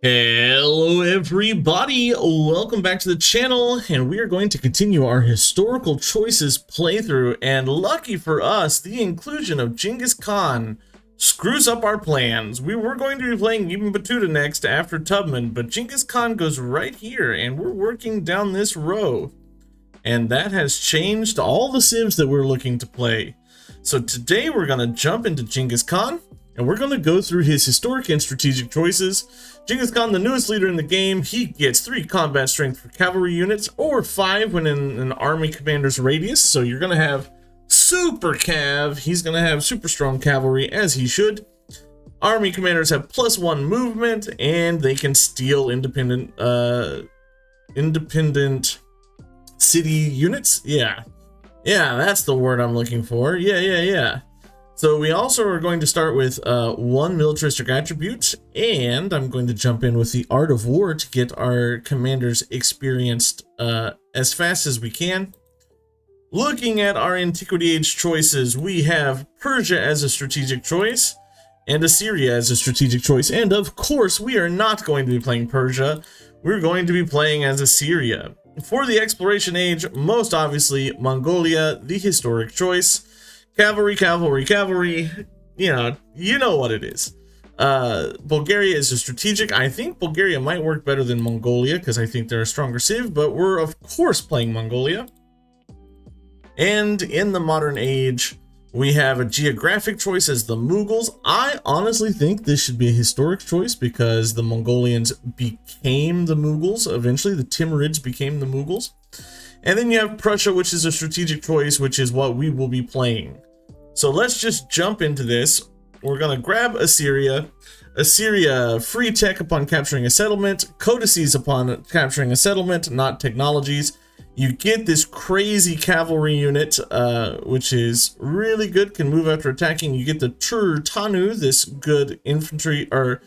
Hello everybody, welcome back to the channel, and we are going to continue our historical choices playthrough. And lucky for us, the inclusion of Genghis Khan screws up our plans. We were going to be playing Ibn Battuta next after Tubman, but Genghis Khan goes right here and we're working down this row, and that has changed all the civs that we're looking to play. So today we're going to jump into Genghis Khan, and we're going to go through his historic and strategic choices. Genghis Khan, the newest leader in the game, he gets 3 combat strength for cavalry units, or 5 when in an army commander's radius. So you're going to have super cav. He's going to have super strong cavalry, as he should. Army commanders have +1 movement, and they can steal independent city units. Yeah, that's the word I'm looking for. Yeah. So we also are going to start with 1 militaristic attribute, and I'm going to jump in with the Art of War to get our commanders experienced as fast as we can. Looking at our Antiquity Age choices, we have Persia as a strategic choice, and Assyria as a strategic choice, and of course we are not going to be playing Persia, we're going to be playing as Assyria. For the Exploration Age, most obviously Mongolia, the historic choice. Cavalry, you know what it is. Bulgaria is a strategic. I think Bulgaria might work better than Mongolia because I think they're a stronger civ, but we're of course playing Mongolia. And in the modern age, we have a geographic choice as the Mughals. I honestly think this should be a historic choice because the Mongolians became the Mughals. Eventually, the Timurids became the Mughals. And then you have Prussia, which is a strategic choice, which is what we will be playing. So let's just jump into this. We're going to grab Assyria. Assyria, free tech upon capturing a settlement, codices upon capturing a settlement, not technologies. You get this crazy cavalry unit, which is really good, can move after attacking. You get the Tanu, this good infantry, or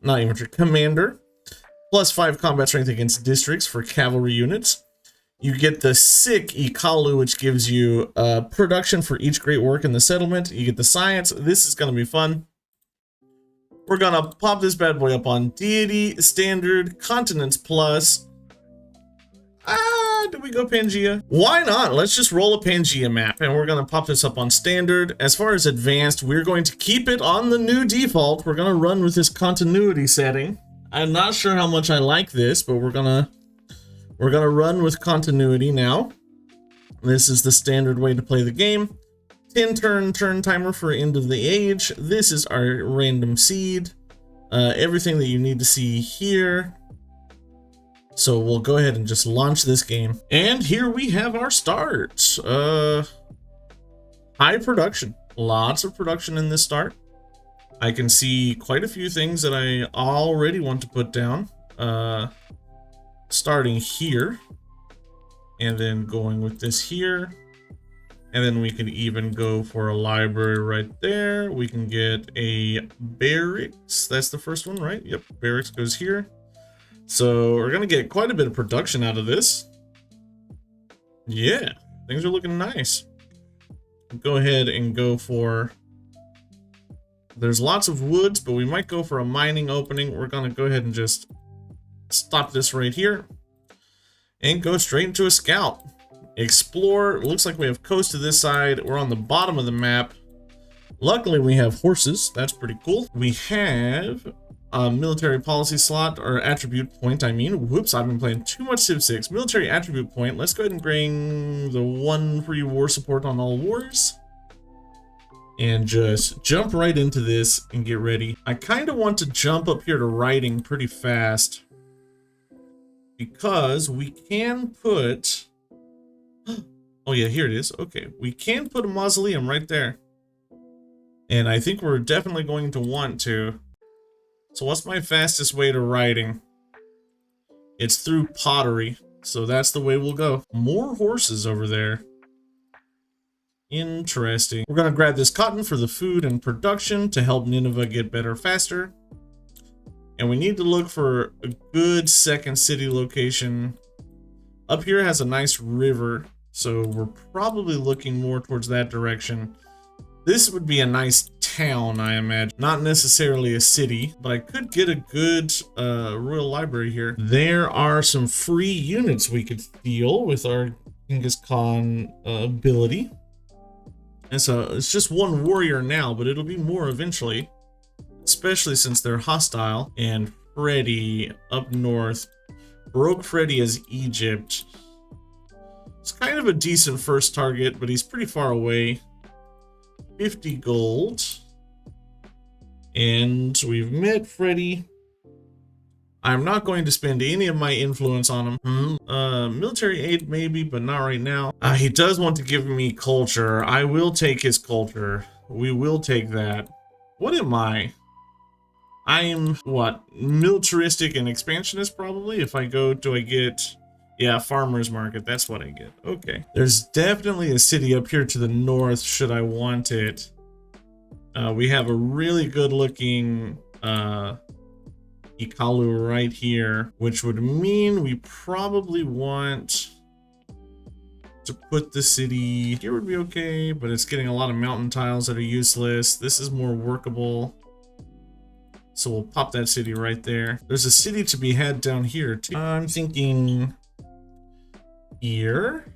not infantry, commander, +5 combat strength against districts for cavalry units. You get the sick Ikalu, which gives you production for each great work in the settlement. You get the science. This is going to be fun. We're going to pop this bad boy up on Deity, Standard, Continents Plus. Do we go Pangaea? Why not? Let's just roll a Pangaea map, and we're going to pop this up on Standard. As far as Advanced, we're going to keep it on the new default. We're going to run with this continuity setting. I'm not sure how much I like this, but we're going to run with continuity now. This is the standard way to play the game. 10 turn timer for end of the age. This is our random seed. Everything that you need to see here. So we'll go ahead and just launch this game. And here we have our start. High production. Lots of production in this start. I can see quite a few things that I already want to put down. Starting here, and then going with this here, and then we can even go for a library right there. We can get a barracks. That's the first one, right? Yep, barracks goes here. So we're gonna get quite a bit of production out of this. Yeah, things are looking nice. Go ahead and go for, there's lots of woods, but we might go for a mining opening. We're gonna go ahead and just stop this right here and go straight into a scout. Explore. Looks like we have coast to this side. We're on the bottom of the map. Luckily we have horses. That's pretty cool. We have a military policy slot, or attribute point, I mean. Whoops, I've been playing too much Civ 6. Military attribute point. Let's go ahead and bring the 1 free war support on all wars. And just jump right into this and get ready. I kind of want to jump up here to writing pretty fast, because we can put, oh yeah, here it is. Okay, we can put a mausoleum right there. And I think we're definitely going to want to. So what's my fastest way to writing? It's through pottery. So that's the way we'll go. More horses over there. Interesting. We're going to grab this cotton for the food and production to help Nineveh get better faster. And we need to look for a good second city location. Up here has a nice river, so we're probably looking more towards that direction. This would be a nice town, I imagine. Not necessarily a city, but I could get a good royal library here. There are some free units we could steal with our Genghis Khan ability. And so it's just one warrior now, but it'll be more eventually, especially since they're hostile. And Freddy up north, Baroque Freddy as Egypt. It's kind of a decent first target, but he's pretty far away. 50 gold. And we've met Freddy. I'm not going to spend any of my influence on him. Military aid maybe, but not right now. He does want to give me culture. I will take his culture. We will take that. What am I? I'm, what, militaristic and expansionist probably? If I go, do I get... Yeah, farmer's market, that's what I get. Okay. There's definitely a city up here to the north, should I want it. We have a really good looking Ikalu right here, which would mean we probably want to put the city here would be okay, but it's getting a lot of mountain tiles that are useless. This is more workable. So we'll pop that city right there. There's a city to be had down here too. I'm thinking here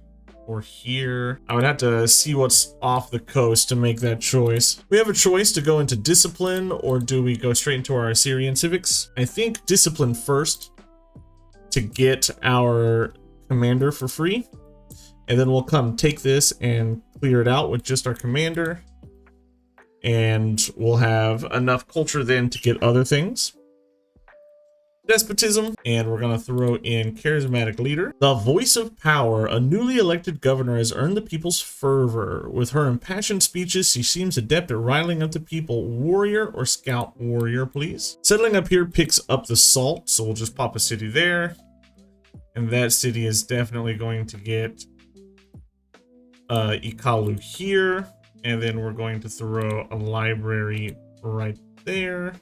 or here. I would have to see what's off the coast to make that choice. We have a choice to go into discipline, or do we go straight into our Assyrian civics? I think discipline first to get our commander for free, and then we'll come take this and clear it out with just our commander, and we'll have enough culture then to get other things. Despotism, and we're going to throw in charismatic leader. The voice of power, a newly elected governor has earned the people's fervor. With her impassioned speeches, she seems adept at riling up the people. Warrior or scout? Warrior, please. Settling up here picks up the salt, so we'll just pop a city there. And that city is definitely going to get Ikalu here. And then we're going to throw a library right there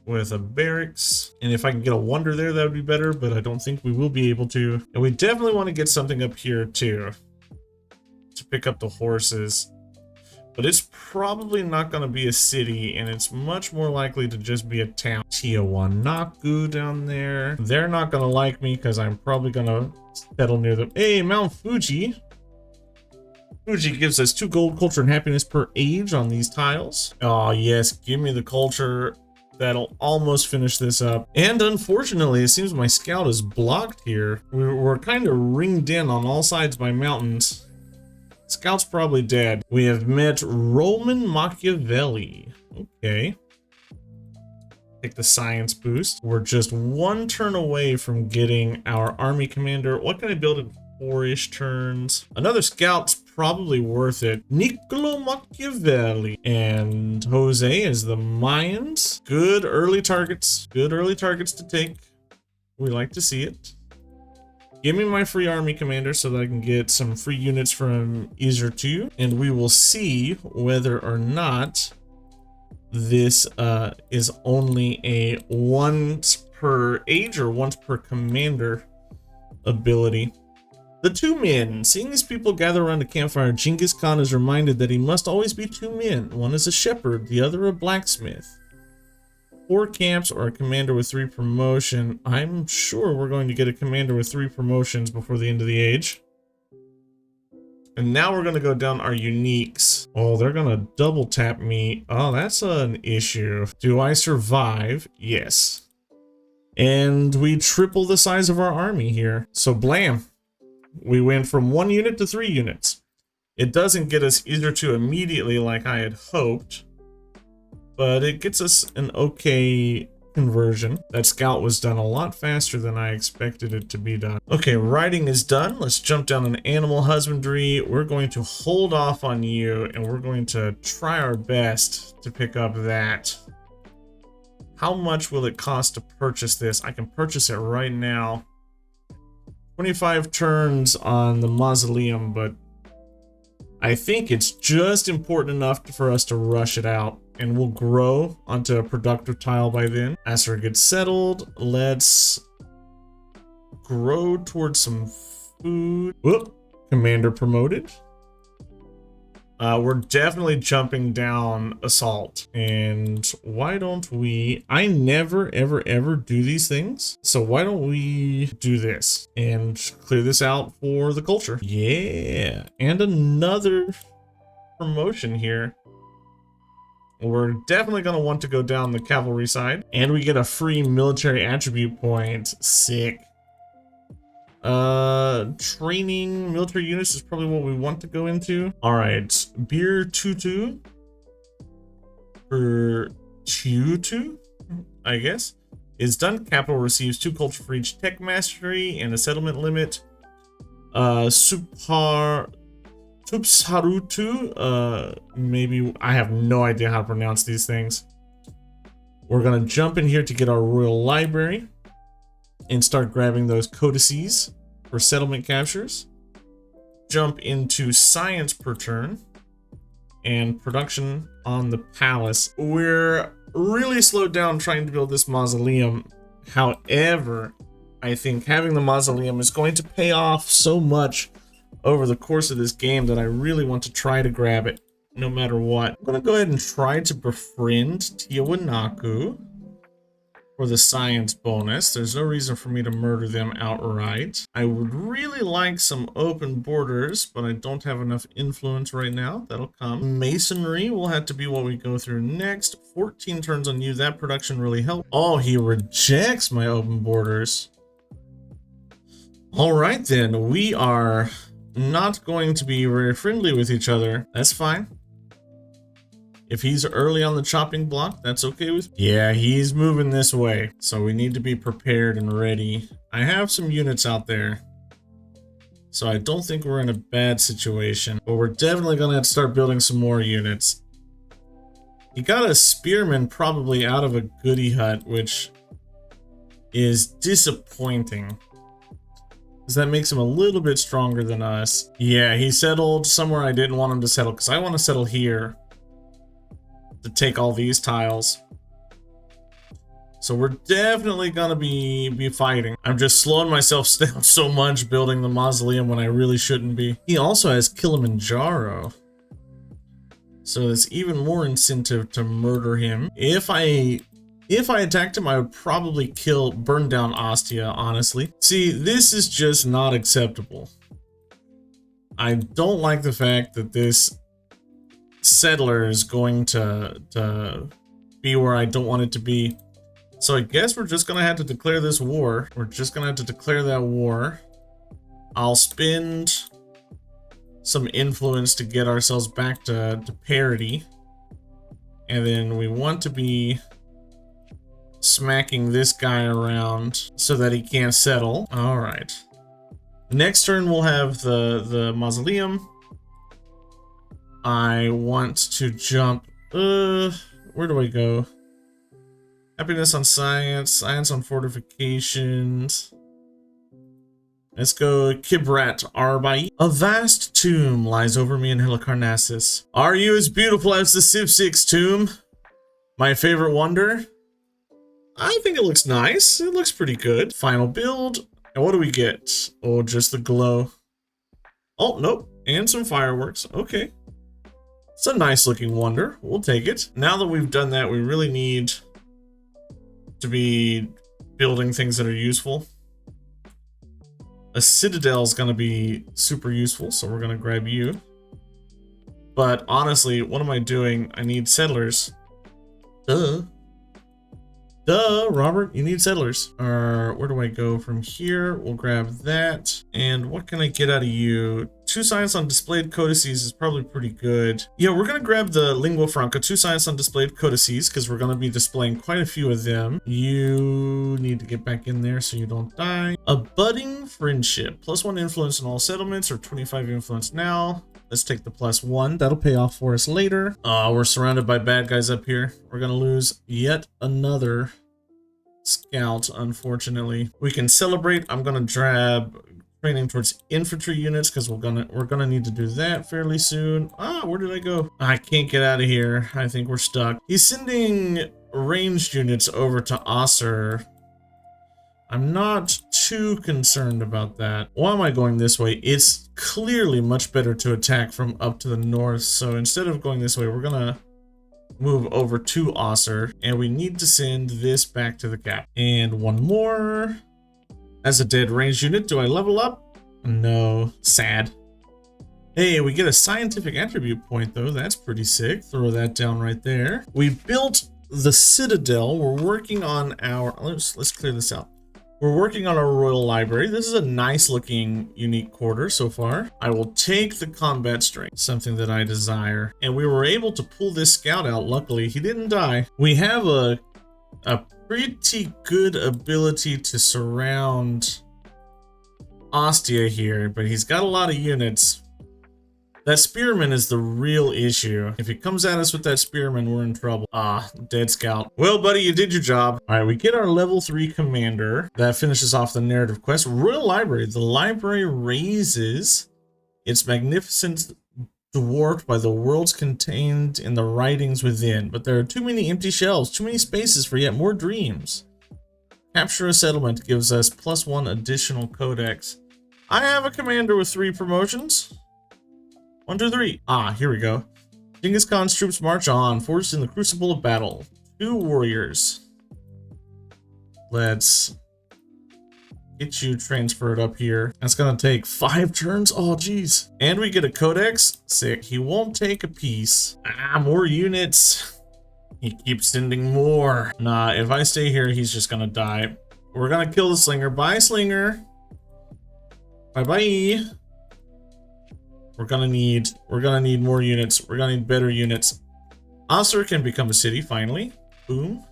with a barracks. And if I can get a wonder there, that would be better, but I don't think we will be able to. And we definitely want to get something up here too to pick up the horses, but it's probably not going to be a city, and it's much more likely to just be a town. Tiwanaku down there. They're not going to like me because I'm probably going to settle near them. Hey, Mount Fuji. Fuji gives us 2 gold, culture, and happiness per age on these tiles. Oh yes, give me the culture. That'll almost finish this up. And unfortunately, it seems my scout is blocked here. We're kind of ringed in on all sides by mountains. Scout's probably dead. We have met Roman Machiavelli. Okay. Take the science boost. We're just 1 turn away from getting our army commander. What can I build in 4-ish turns? Another scout's probably worth it. Niccolo Machiavelli and Jose is the Mayans. Good early targets. Good early targets to take. We like to see it. Give me my free army commander so that I can get some free units from Isur 2, and we will see whether or not this is only a once per age or once per commander ability. The 2 men. Seeing these people gather around a campfire, Genghis Khan is reminded that he must always be 2 men. One is a shepherd, the other a blacksmith. 4 camps or a commander with 3 promotion. I'm sure we're going to get a commander with 3 promotions before the end of the age. And now we're going to go down our uniques. Oh, they're going to double tap me. Oh, that's an issue. Do I survive? Yes. And we triple the size of our army here. So blam. We went from 1 unit to 3 units. It doesn't get us Isur 2 immediately like I had hoped, but it gets us an okay conversion. That scout was done a lot faster than I expected it to be done. Okay, riding is done. Let's jump down an animal husbandry. We're going to hold off on you, and we're going to try our best to pick up that. How much will it cost to purchase this? I can purchase it right now. 25 turns on the mausoleum, but I think it's just important enough for us to rush it out, and we'll grow onto a productive tile by then. Assyria gets settled. Let's grow towards some food. Whoop, commander promoted. We're definitely jumping down assault. And why don't we, I never, ever do these things. So why don't we do this and clear this out for the culture? Yeah. And another promotion here. We're definitely going to want to go down the cavalry side. And we get a free military attribute point. Sick. Training military units is probably what we want to go into. All right, beer tutu for tutu, I guess, is done. Capital receives 2 culture for each tech mastery and a settlement limit. Tupsarutu, maybe, I have no idea how to pronounce these things. We're gonna jump in here to get our royal library and start grabbing those codices for settlement captures. Jump into science per turn and production on the palace. We're really slowed down trying to build this mausoleum. However, I think having the mausoleum is going to pay off so much over the course of this game that I really want to try to grab it no matter what. I'm gonna go ahead and try to befriend Tiwanaku for the science bonus. There's no reason for me to murder them outright. I would really like some open borders, but I don't have enough influence right now. That'll come. Masonry will have to be what we go through next. 14 turns on you. That production really helped. Oh, he rejects my open borders. All right, then. We are not going to be very friendly with each other. That's fine. If he's early on the chopping block, that's okay with me. Yeah, he's moving this way, so we need to be prepared and ready. I have some units out there, so I don't think we're in a bad situation, but we're definitely gonna have to start building some more units. He got a spearman probably out of a goody hut, which is disappointing, because that makes him a little bit stronger than us. Yeah, he settled somewhere I didn't want him to settle, because I want to settle here to take all these tiles. So we're definitely gonna be fighting. I'm just slowing myself down so much building the mausoleum when I really shouldn't be. He also has Kilimanjaro, so there's even more incentive to murder him. If I attacked him, I would probably burn down Ostia, honestly. See, this is just not acceptable. I don't like the fact that this settler is going to be where I don't want it to be. So I guess we're just gonna have to declare this war. We're just gonna have to declare that war. I'll spend some influence to get ourselves back to parity. And then we want to be smacking this guy around so that he can't settle. All right. Next turn we'll have the mausoleum. I want to jump, where do I go? Happiness on science, science on fortifications. Let's go Kibrat Arbai. A vast tomb lies over me in Helicarnassus. Are you as beautiful as the Sipsix tomb? My favorite wonder? I think it looks nice. It looks pretty good. Final build. And what do we get? Oh, just the glow. Oh, nope. And some fireworks. Okay. It's a nice looking wonder. We'll take it. Now that we've done that, we really need to be building things that are useful. A citadel is going to be super useful, so we're going to grab you. But honestly, what am I doing? I need settlers. Duh. Duh, Robert, you need settlers. Where do I go from here? We'll grab that. And what can I get out of you? 2 science on displayed codices is probably pretty good. Yeah, we're going to grab the Lingua Franca, 2 science on displayed codices, because we're going to be displaying quite a few of them. You need to get back in there so you don't die. A budding friendship. +1 influence in all settlements, or 25 influence now. Let's take the +1. That'll pay off for us later. We're surrounded by bad guys up here. We're going to lose yet another scout, unfortunately. We can celebrate. I'm going to grab training towards infantry units because we're gonna need to do that fairly soon. Where did I go? I can't get out of here. I think we're stuck. He's sending ranged units over to Asser. I'm not too concerned about that. Why am I going this way? It's clearly much better to attack from up to the north. So instead of going this way, we're gonna move over to Osser, and we need to send this back to the cap. And one more. As a dead range unit, do I level up? No, sad. Hey, we get a scientific attribute point though. That's pretty sick. Throw that down right there. We built the Citadel. We're working on our, let's clear this out. We're working on our Royal Library. This is a nice looking unique quarter so far. I will take the combat strength, something that I desire. And we were able to pull this scout out. Luckily, he didn't die. We have a pretty good ability to surround Ostia here, but he's got a lot of units. That spearman is the real issue. If he comes at us with that spearman, we're in trouble. Ah, dead scout. Well, buddy, you did your job. All right, we get our level 3 commander. That finishes off the narrative quest. Royal Library. The library raises its magnificence dwarfed by the worlds contained in the writings within. But there are too many empty shelves, too many spaces for yet more dreams. Capture a settlement gives us +1 additional codex. I have a commander with 3 promotions. 1, 2, 3. Ah, here we go. Genghis Khan's troops march on, forged in the crucible of battle. 2 warriors. Let's get you transferred up here. That's gonna take 5 turns. Oh, geez. And we get a codex. Sick. He won't take a piece. Ah, more units. He keeps sending more. Nah, if I stay here, he's just gonna die. We're gonna kill the slinger. Bye, slinger. Bye-bye. We're gonna need more units. We're gonna need better units. Osser can become a city finally. Boom.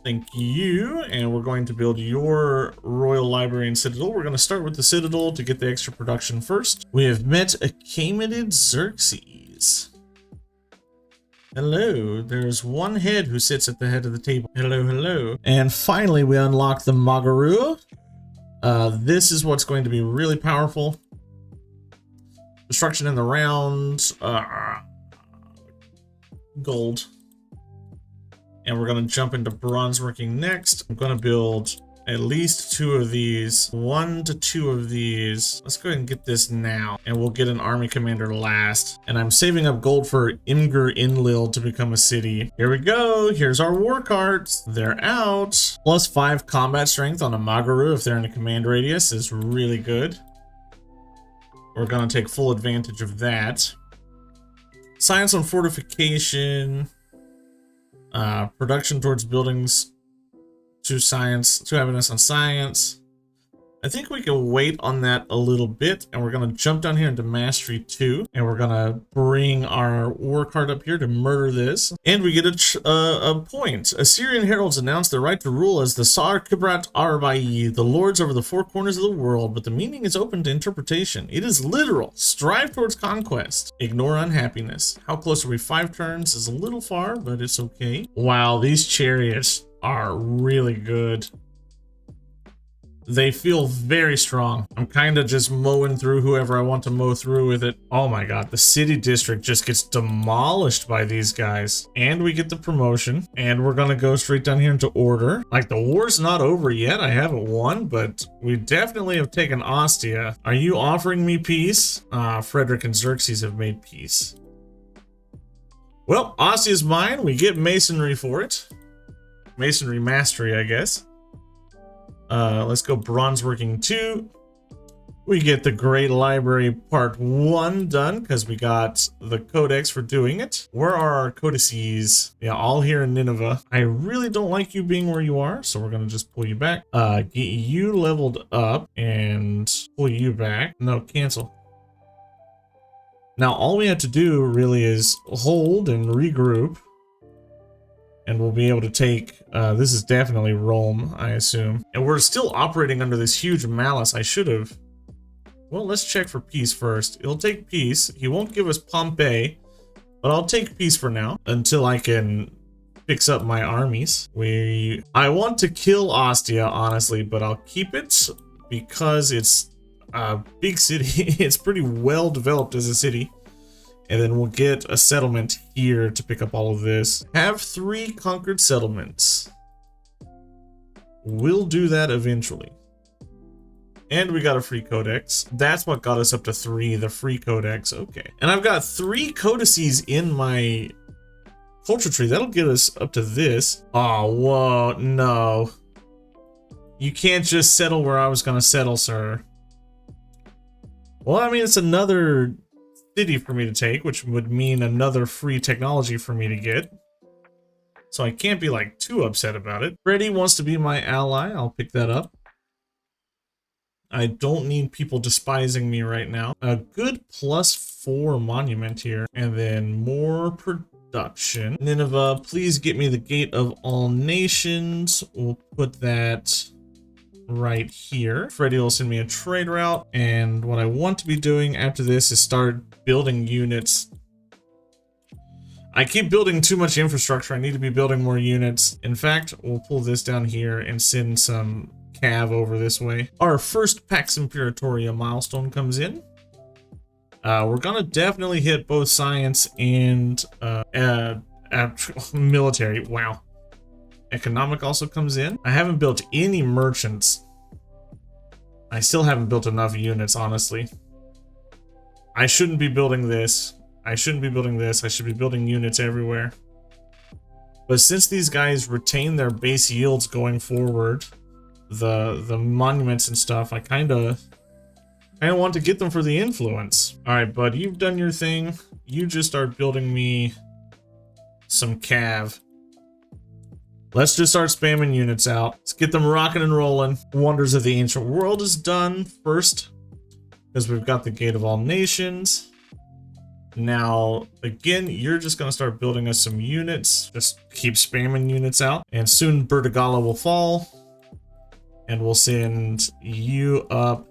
Thank you. And we're going to build your Royal Library and Citadel. We're gonna start with the Citadel to get the extra production first. We have met Achaemenid Xerxes. Hello. There's one head who sits at the head of the table. Hello, hello. And finally, we unlock the Magaru. This is what's going to be really powerful. Destruction in the round, gold. And we're gonna jump into bronze working next. I'm gonna build at least 2 of these, 1 to 2 of these. Let's go ahead and get this now, and we'll get an army commander last. And I'm saving up gold for Imgur Inlil to become a city. Here we go. Here's our war cards. They're out. +5 combat strength on a Magaru if they're in a command radius is really good. We're gonna take full advantage of that. Science on fortification. Production towards buildings to science, to happiness on science. I think we can wait on that a little bit, and we're gonna jump down here into Mastery 2, and we're gonna bring our war card up here to murder this, and we get a point. Assyrian heralds announce their right to rule as the Sar Kibrat Arbai, the lords over the 4 corners of the world, but the meaning is open to interpretation. It is literal. Strive towards conquest. Ignore unhappiness. How close are we? 5 turns is a little far, but it's okay. Wow, these chariots are really good. They feel very strong. I'm kind of just mowing through whoever I want to mow through with it. Oh my god, the city district just gets demolished by these guys. And we get the promotion. And we're gonna go straight down here into order. Like, the war's not over yet. I haven't won, but we definitely have taken Ostia. Are you offering me peace? Frederick and Xerxes have made peace. Well, Ostia's mine. We get masonry for it. Masonry mastery, I guess. Let's go bronze working 2. We get the Great Library Part 1 done because we got the codex for doing it. Where are our codices? Yeah, all here in Nineveh. I really don't like you being where you are, so we're gonna just pull you back. Get you leveled up and pull you back. No, cancel. Now all we have to do really is hold and regroup. And we'll be able to take, this is definitely Rome, I assume. And we're still operating under this huge malice. I should have. Well, let's check for peace first. It'll take peace. He won't give us Pompeii, but I'll take peace for now until I can fix up my armies. I want to kill Ostia, honestly, but I'll keep it because it's a big city. It's pretty well developed as a city. And then we'll get a settlement here to pick up all of this. Have 3 conquered settlements. We'll do that eventually. And we got a free codex. That's what got us up to 3, the free codex. Okay. And I've got 3 codices in my culture tree. That'll get us up to this. Oh, whoa, no. You can't just settle where I was gonna settle, sir. Well, I mean, it's another city for me to take, which would mean another free technology for me to get. So I can't be like too upset about it. Freddy wants to be my ally. I'll pick that up. I don't need people despising me right now. A good +4 monument here. And then more production. Nineveh, please get me the Gate of All Nations. We'll put that right here. Freddy will send me a trade route. And what I want to be doing after this is start building units. I keep building too much infrastructure. I need to be building more units. In fact, we'll pull this down here and send some cav over this way. Our first Pax Imperatoria milestone comes in. We're gonna definitely hit both science and military. Wow. Economic also comes in. I haven't built any merchants. I still haven't built enough units, honestly. I shouldn't be building this. I shouldn't be building this. I should be building units everywhere. But since these guys retain their base yields going forward, the monuments and stuff, I kind of want to get them for the influence. All right, bud, you've done your thing. You just start building me some cav. Let's just start spamming units out. Let's get them rocking and rolling. Wonders of the Ancient World is done first, because we've got the Gate of All Nations. Now, again, you're just going to start building us some units. Just keep spamming units out. And soon Bertigala will fall. And we'll send you up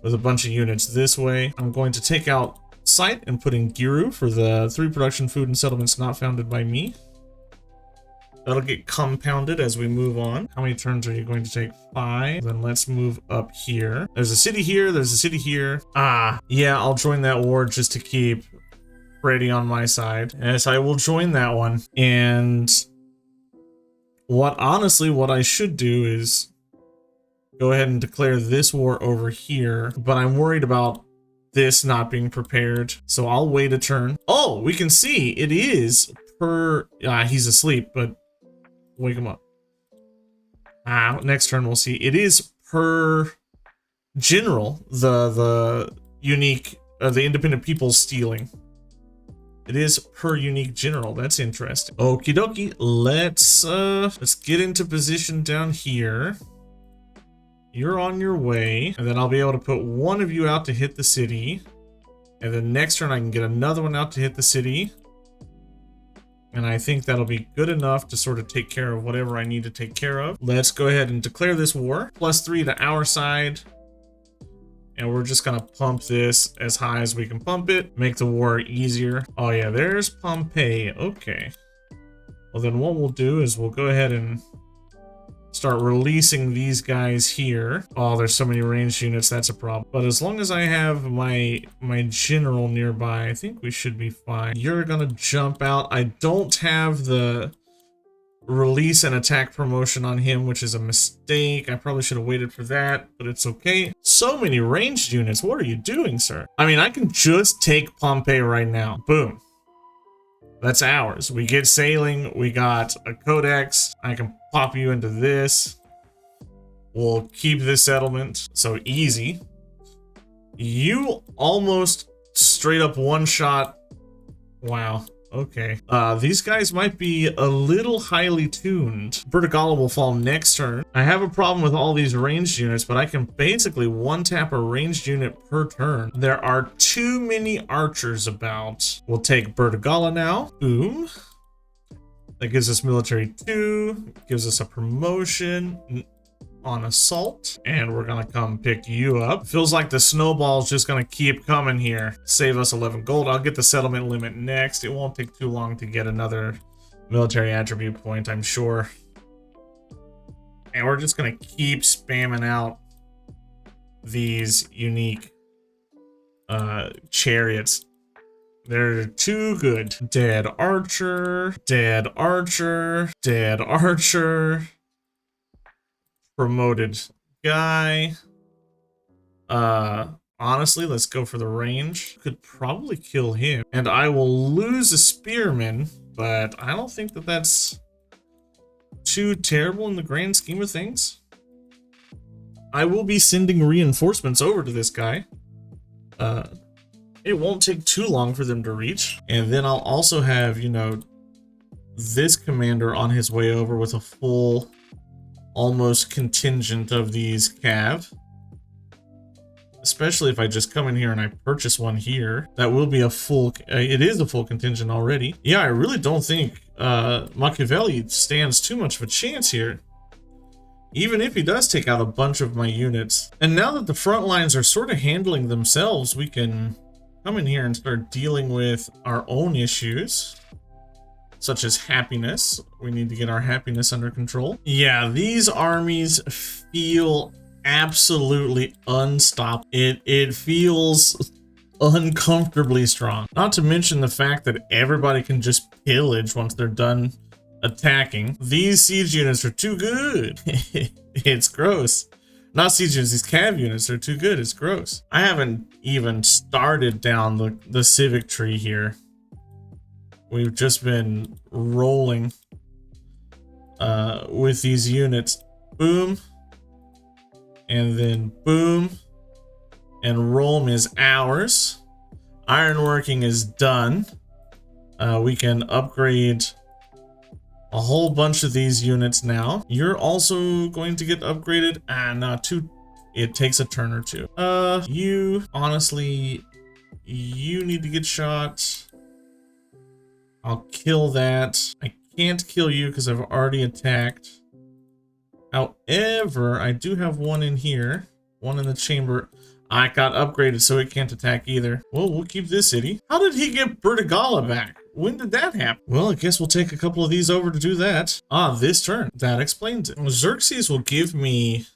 with a bunch of units this way. I'm going to take out Site and put in Giru for the 3 production food and settlements not founded by me. That'll get compounded as we move on. How many turns are you going to take? 5. Then let's move up here. There's a city here. There's a city here. Ah, yeah, I'll join that war just to keep Freddy on my side. Yes, I will join that one. And honestly, what I should do is go ahead and declare this war over here. But I'm worried about this not being prepared. So I'll wait a turn. Oh, we can see it is per... he's asleep, but wake him up. Next turn we'll see. It is per general, the unique, the independent people stealing. It is per unique general. That's interesting. Okie dokie. Let's get into position down here. You're on your way, and then I'll be able to put one of you out to hit the city. And then next turn I can get another one out to hit the city. And I think that'll be good enough to sort of take care of whatever I need to take care of. Let's go ahead and declare this war. +3 to our side. And we're just gonna pump this as high as we can pump it. Make the war easier. Oh yeah, there's Pompeii. Okay. Well then what we'll do is we'll go ahead and start releasing these guys here. Oh, there's so many ranged units, that's a problem. But as long as I have my general nearby, I think we should be fine. You're gonna jump out. I don't have the release and attack promotion on him, which is a mistake. I probably should have waited for that, but it's okay. So many ranged units. What are you doing, sir? I mean, I can just take Pompeii right now. Boom. That's ours. We get sailing. We got a codex. I can pop you into this. We'll keep this settlement. So easy. You almost straight up one-shot. Wow. Okay. These guys might be a little highly tuned. Bertigala will fall next turn. I have a problem with all these ranged units, but I can basically one-tap a ranged unit per turn. There are too many archers about. We'll take Bertigala now. Boom. That gives us military 2. Gives us a promotion on assault, and we're gonna come pick you up. Feels like the snowball's just gonna keep coming here. Save us 11 gold. I'll get the settlement limit next. It won't take too long to get another military attribute point, I'm sure. And we're just gonna keep spamming out these unique chariots. They're too good. Dead archer, dead archer, dead archer. Promoted guy. Honestly, let's go for the range. Could probably kill him. And I will lose a spearman, but I don't think that that's too terrible in the grand scheme of things. I will be sending reinforcements over to this guy. It won't take too long for them to reach. And then I'll also have, you know, this commander on his way over with a full, almost contingent of these cav. Especially if I just come in here and I purchase one here. That will be a full, it is a full contingent already. Yeah, I really don't think Machiavelli stands too much of a chance here. Even if he does take out a bunch of my units. And now that the front lines are sort of handling themselves, we can come in here and start dealing with our own issues, such as happiness. We need to get our happiness under control. Yeah, these armies feel absolutely unstoppable. It feels uncomfortably strong. Not to mention the fact that everybody can just pillage once they're done attacking. These siege units are too good. It's gross. Not siege units, these cav units are too good. It's gross. I haven't even started down the civic tree here. We've just been rolling with these units. Boom. And then boom. And Rome is ours. Ironworking is done. We can upgrade a whole bunch of these units now. You're also going to get upgraded. Not too. It takes a turn or two. You honestly, you need to get shot. I'll kill that. I can't kill you because I've already attacked. However, I do have one in here, one in the chamber. I got upgraded so it can't attack either. Well, we'll keep this city. How did he get Bertigala back? When did that happen? Well, I guess we'll take a couple of these over to do that. This turn. That explains it. Xerxes will give me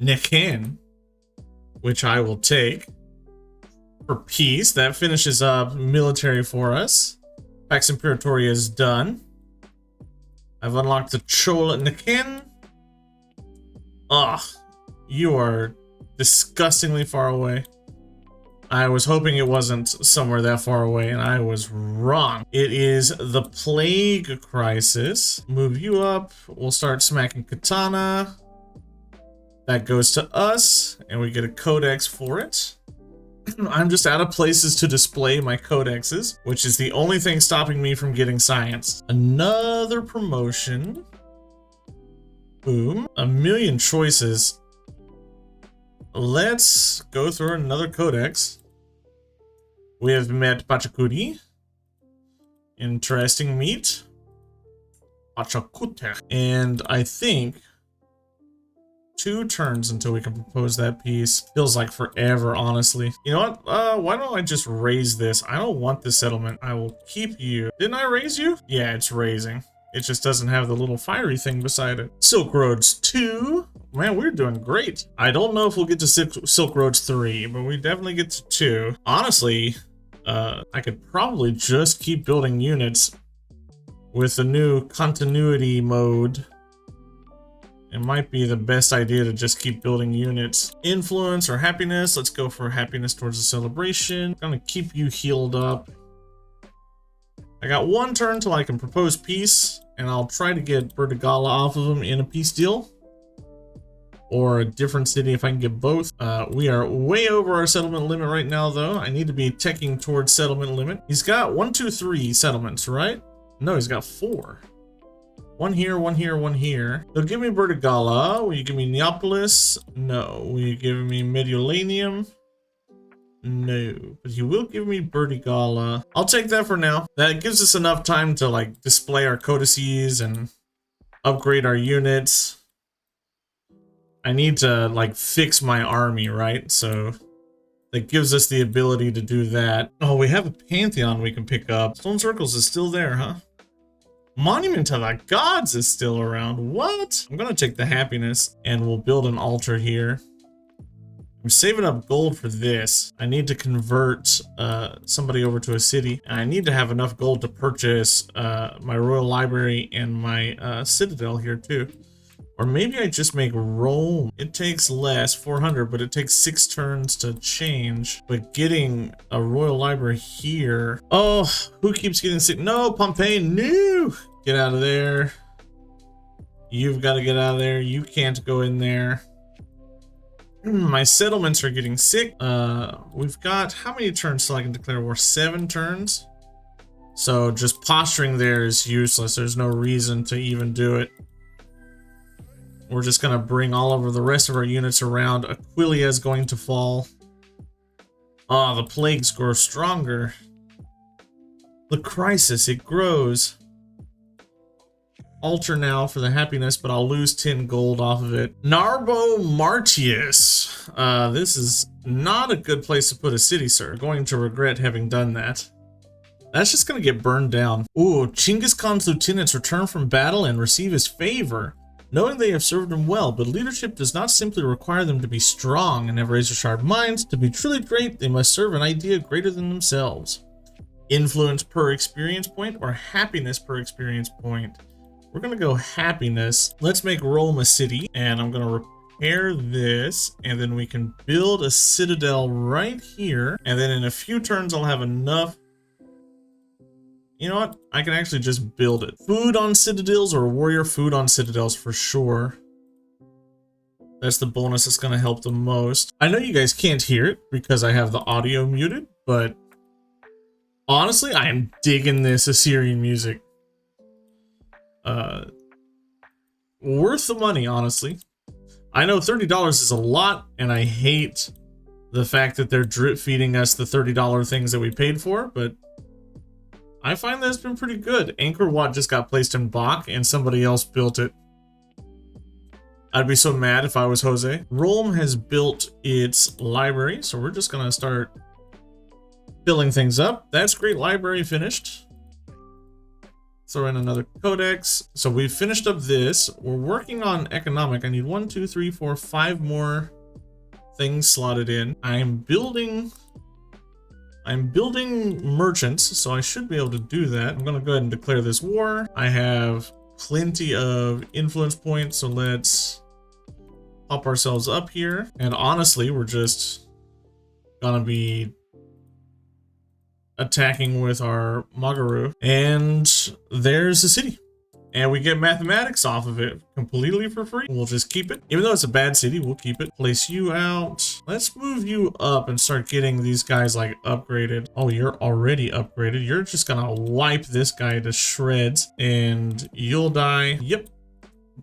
Nikan, which I will take for peace. That finishes up military for us. Pax Imperatoria is done. I've unlocked the Chola Nikan. Ugh, you are disgustingly far away. I was hoping it wasn't somewhere that far away, and I was wrong. It is the Plague Crisis. Move you up. We'll start smacking Katana. That goes to us, and we get a codex for it. I'm just out of places to display my codexes, which is the only thing stopping me from getting science. Another promotion. Boom. A million choices. Let's go through another codex. We have met Pachacudi. Interesting meet. Pachacute. And I think 2 turns until we can propose that piece. Feels like forever, honestly. You know what? Why don't I just raise this? I don't want this settlement. I will keep you. Didn't I raise you? Yeah, it's raising. It just doesn't have the little fiery thing beside it. Silk Roads 2. Man, we're doing great. I don't know if we'll get to Silk Roads 3, but we definitely get to 2. Honestly, I could probably just keep building units with the new continuity mode. It might be the best idea to just keep building units. Influence or happiness. Let's go for happiness towards the celebration. I'm gonna keep you healed up. I got 1 turn till I can propose peace, and I'll try to get Bertigala off of him in a peace deal. Or a different city if I can get both. We are way over our settlement limit right now, though. I need to be teching towards settlement limit. He's got 1, 2, 3 settlements, right? No, he's got 4. 1 here, 1 here, 1 here. They'll give me Bertigala. Will you give me Neapolis? No. Will you give me Mediolanium? No. But you will give me Bertigala. I'll take that for now. That gives us enough time to, like, display our codices and upgrade our units. I need to, like, fix my army, right? So that gives us the ability to do that. Oh, we have a Pantheon we can pick up. Stone Circles is still there, huh? Monument to the Gods is still around. What? I'm gonna take the happiness and we'll build an altar here. I'm saving up gold for this. I need to convert somebody over to a city. And I need to have enough gold to purchase my royal library and my citadel here too. Or maybe I just make Rome. It takes less, 400, but it takes 6 turns to change. But getting a royal library here. Oh, who keeps getting sick? No, Pompeii, no! Get out of there. You've got to get out of there. You can't go in there. My settlements are getting sick. We've got how many turns till I can declare war? 7 turns. So just posturing there is useless. There's no reason to even do it. We're just gonna bring all of the rest of our units around. Aquilia is going to fall. Ah, the plagues grow stronger. The crisis, it grows. Altar now for the happiness, but I'll lose 10 gold off of it. Narbo Martius. This is not a good place to put a city, sir. Going to regret having done that. That's just gonna get burned down. Ooh, Chinggis Khan's lieutenants return from battle and receive his favor, knowing they have served him well, but leadership does not simply require them to be strong and have razor-sharp minds. To be truly great, they must serve an idea greater than themselves. Influence per experience point or happiness per experience point? We're gonna go happiness. Let's make Rome a city, and I'm gonna repair this, and then we can build a citadel right here, and then in a few turns I'll have enough. You know what? I can actually just build it. Food on citadels or warrior food on citadels for sure. That's the bonus that's going to help the most. I know you guys can't hear it because I have the audio muted, but honestly, I am digging this Assyrian music. Worth the money, honestly. I know $30 is a lot, and I hate the fact that they're drip feeding us the $30 things that we paid for, but I find that it's been pretty good. Angkor Wat just got placed in Bach and somebody else built it. I'd be so mad if I was Jose. Rome has built its library, so we're just gonna start filling things up. That's great library finished. Throw in another codex. So we've finished up this. We're working on economic. I need 1, 2, 3, 4, 5 more things slotted in. I'm building merchants, so I should be able to do that. I'm gonna go ahead and declare this war. I have plenty of influence points, so let's pop ourselves up here. And honestly, we're just gonna be attacking with our Magaru. And there's the city. And we get mathematics off of it completely for free. We'll just keep it. Even though it's a bad city, we'll keep it. Place you out. Let's move you up and start getting these guys like upgraded. Oh, you're already upgraded. You're just gonna wipe this guy to shreds and you'll die. Yep.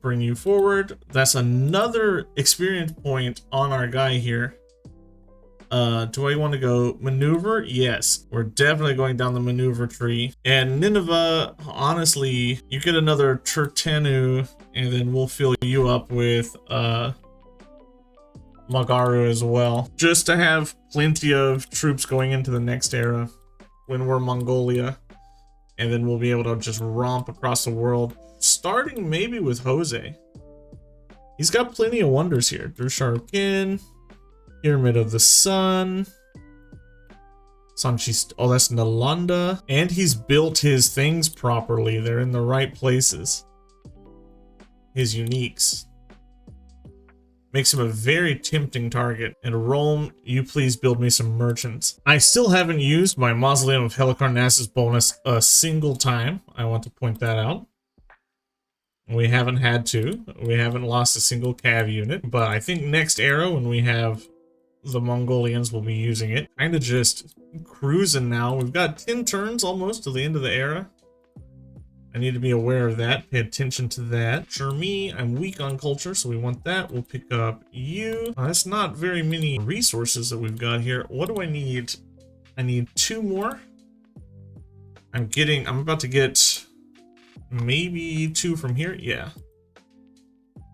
Bring you forward. That's another experience point on our guy here. Do I want to go maneuver? Yes, we're definitely going down the maneuver tree. And Nineveh, honestly, you get another Tertanu, and then we'll fill you up with Magaru as well, just to have plenty of troops going into the next era when we're Mongolia, and then we'll be able to just romp across the world, starting maybe with Jose. He's got plenty of wonders here. Drusharkin, Pyramid of the Sun, Sanchist. Oh, that's Nalanda. And he's built his things properly. They're in the right places. His uniques. Makes him a very tempting target. And Rome, you please build me some merchants. I still haven't used my Mausoleum of Helicarnassus bonus a single time. I want to point that out. We haven't had to. We haven't lost a single cav unit. But I think next era, when we have the Mongolians, will be using it. Kind of just cruising now. We've got 10 turns almost to the end of the era. I need to be aware of that. Pay attention to that. For me, I'm weak on culture, so we want that. We'll pick up you. That's not very many resources that we've got here. What do I need? I need 2 more. I'm about to get maybe 2 from here. Yeah.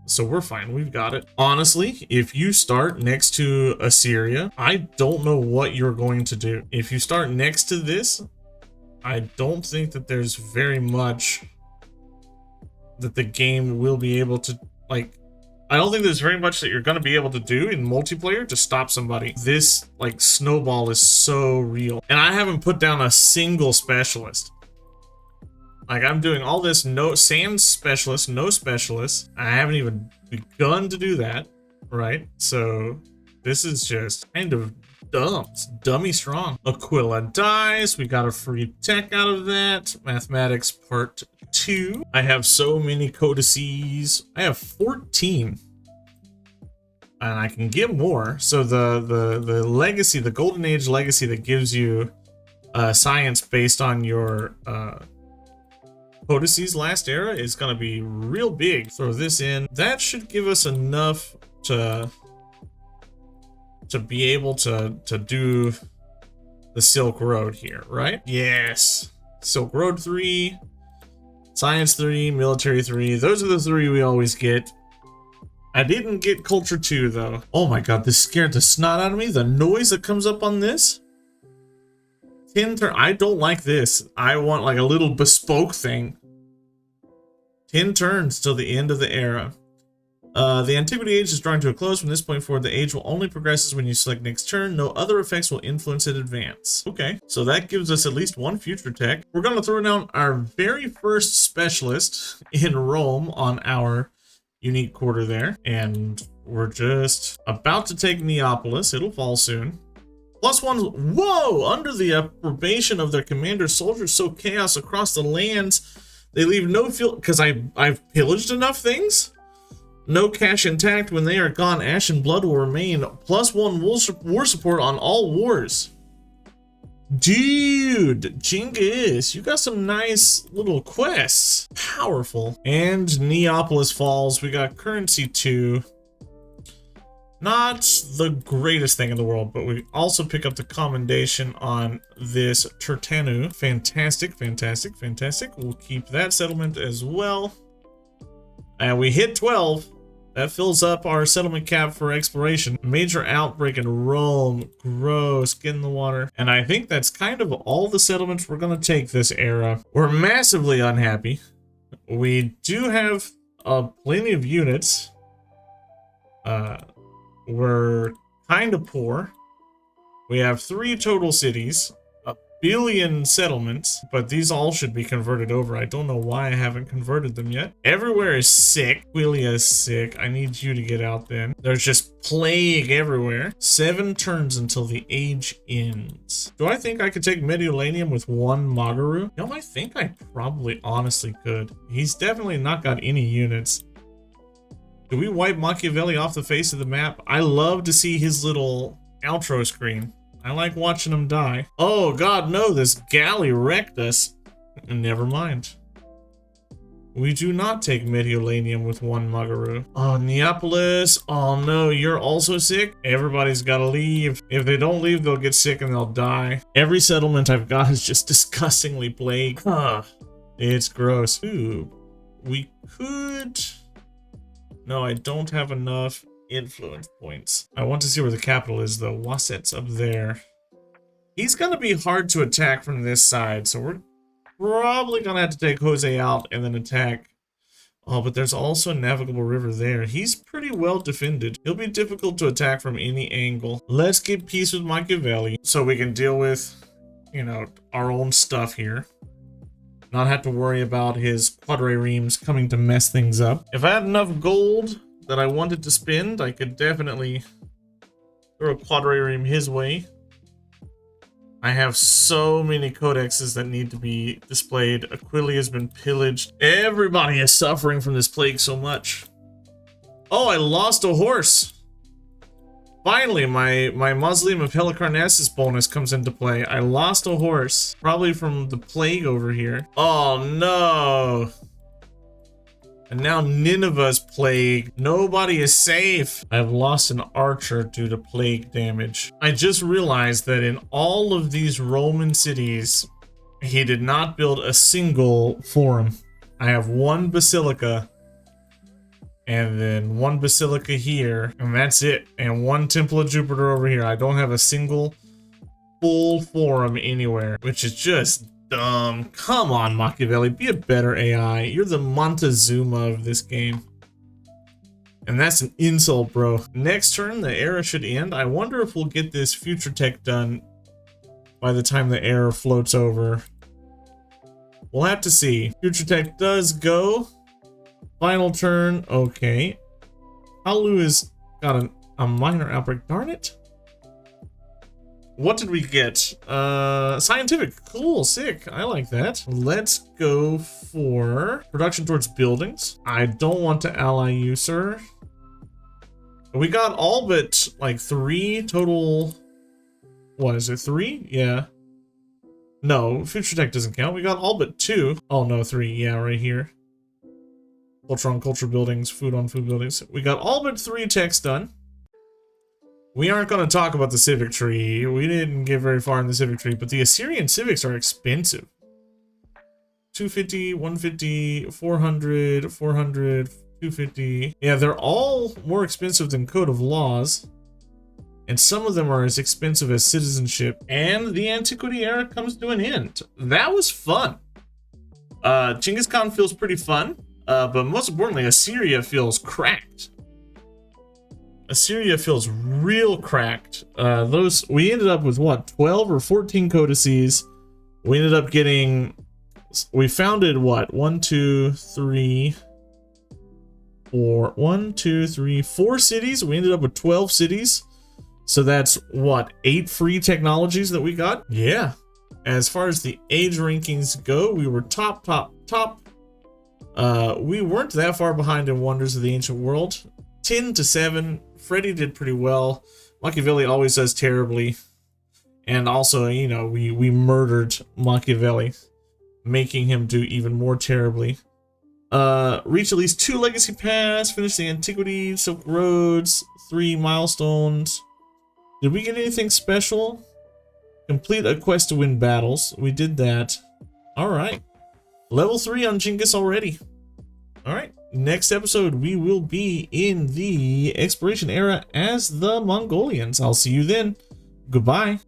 So we're fine. We've got it. Honestly, if you start next to Assyria, I don't know what you're going to do. If you start next to this, I don't think that there's very much that the game will be able to, like, I don't think there's very much that you're going to be able to do in multiplayer to stop somebody. This, like, snowball is so real. And I haven't put down a single specialist. Like, I'm doing all this, no sand specialist, no specialist. I haven't even begun to do that, right? So this is just kind of dumb. It's dummy strong. Aquila dies. We got a free tech out of that. Mathematics part 2. I have so many codices. I have 14. And I can get more. So the legacy, the golden age legacy that gives you science based on your codices last era is gonna be real big. Throw this in. That should give us enough to be able to do the Silk Road here, right? Yes. Silk Road 3, Science 3, Military 3. Those are the 3 we always get. I didn't get Culture 2 though. Oh my god, this scared the snot out of me. The noise that comes up on this. 10 turn. I don't like this. I want like a little bespoke thing. 10 turns till the end of the era. The Antiquity age is drawing to a close. From this point forward, the age will only progress when you select next turn. No other effects will influence it advance. Okay, so that gives us at least one future tech. We're going to throw down our very first specialist in Rome on our unique quarter there. And we're just about to take Neapolis. It'll fall soon. +1. Whoa! Under the approbation of their commander, soldiers sow chaos across the lands. They leave no fuel because I've pillaged enough things. No cash intact. When they are gone, ash and blood will remain. +1 war support on all wars. Dude, Genghis, you got some nice little quests. Powerful. And Neapolis falls. We got currency 2. Not the greatest thing in the world, but we also pick up the commendation on this Tertanu. Fantastic, fantastic, fantastic. We'll keep that settlement as well. And we hit 12. That fills up our settlement cap for exploration. Major outbreak in Rome. Gross. Get in the water. And I think that's kind of all the settlements we're going to take this era. We're massively unhappy. We do have plenty of units. We're kind of poor. We have 3 total cities. 1 billion settlements, but these all should be converted over. I don't know why I haven't converted them yet. Everywhere is sick. Aquilia is sick. I need you to get out then. There's just plague everywhere. 7 turns until the age ends. Do I think I could take Mediolanum with 1 Magaru? No, I think I probably honestly could. He's definitely not got any units. Do we wipe Machiavelli off the face of the map? I love to see his little outro screen. I like watching him die. Oh god, no, this galley wrecked us. Never mind. We do not take Mediolanum with 1 Magaru. Oh, Neapolis. Oh no, you're also sick? Everybody's gotta leave. If they don't leave, they'll get sick and they'll die. Every settlement I've got is just disgustingly plagued. It's gross. Ooh, we could... No, I don't have enough influence points. I want to see where the capital is, though. Waset's up there. He's going to be hard to attack from this side, so we're probably going to have to take Jose out and then attack. Oh, but there's also a navigable river there. He's pretty well defended. He'll be difficult to attack from any angle. Let's get peace with Machiavelli so we can deal with, you know, our own stuff here. Not have to worry about his quadriremes coming to mess things up. If I had enough gold that I wanted to spend, I could definitely throw a quadrireme his way. I have so many codexes that need to be displayed. Aquilia has been pillaged. Everybody is suffering from this plague so much. Oh, I lost a horse. Finally, my Mausoleum of Helicarnassus bonus comes into play. I lost a horse, probably from the plague over here. Oh no. And now Nineveh's plague. Nobody is safe. I've lost an archer due to plague damage. I just realized that in all of these Roman cities, he did not build a single forum. I have 1 basilica. And then 1 basilica here, and that's it. And 1 Temple of Jupiter over here. I don't have a single full forum anywhere, which is just dumb. Come on, Machiavelli, be a better AI. You're the Montezuma of this game. And that's an insult, bro. Next turn, the era should end. I wonder if we'll get this future tech done by the time the era floats over. We'll have to see. Future tech does go. Final turn. Okay. Alu has got a minor outbreak. Darn it. What did we get? Scientific. Cool. Sick. I like that. Let's go for production towards buildings. I don't want to ally you, sir. We got all but like 3 total. What is it? 3? Yeah. No, future tech doesn't count. We got all but 2. Oh no, 3. Yeah, right here. Culture on culture buildings, food on food buildings. We got all but 3 techs done. We aren't going to talk about the civic tree. We didn't get very far in the civic tree, but the Assyrian civics are expensive. 250, 150, 400, 400, 250. Yeah, they're all more expensive than Code of Laws. And some of them are as expensive as citizenship. And the Antiquity era comes to an end. That was fun. Genghis Khan feels pretty fun. But most importantly, Assyria feels cracked. Assyria feels real cracked. We ended up with what, 12 or 14 codices. We ended up getting, we founded what, 4 cities. We ended up with 12 cities. So that's what, 8 free technologies that we got? Yeah. As far as the age rankings go, we were top. We weren't that far behind in Wonders of the Ancient World. 10 to 7. Freddy did pretty well. Machiavelli always does terribly. And also, you know, we murdered Machiavelli, making him do even more terribly. Reach at least 2 legacy paths, finish the Antiquity, Silk Roads, 3 milestones. Did we get anything special? Complete a quest to win battles. We did that. Alright. Level 3 on Genghis already. Alright. Next episode, we will be in the exploration era as the Mongolians. I'll see you then. Goodbye.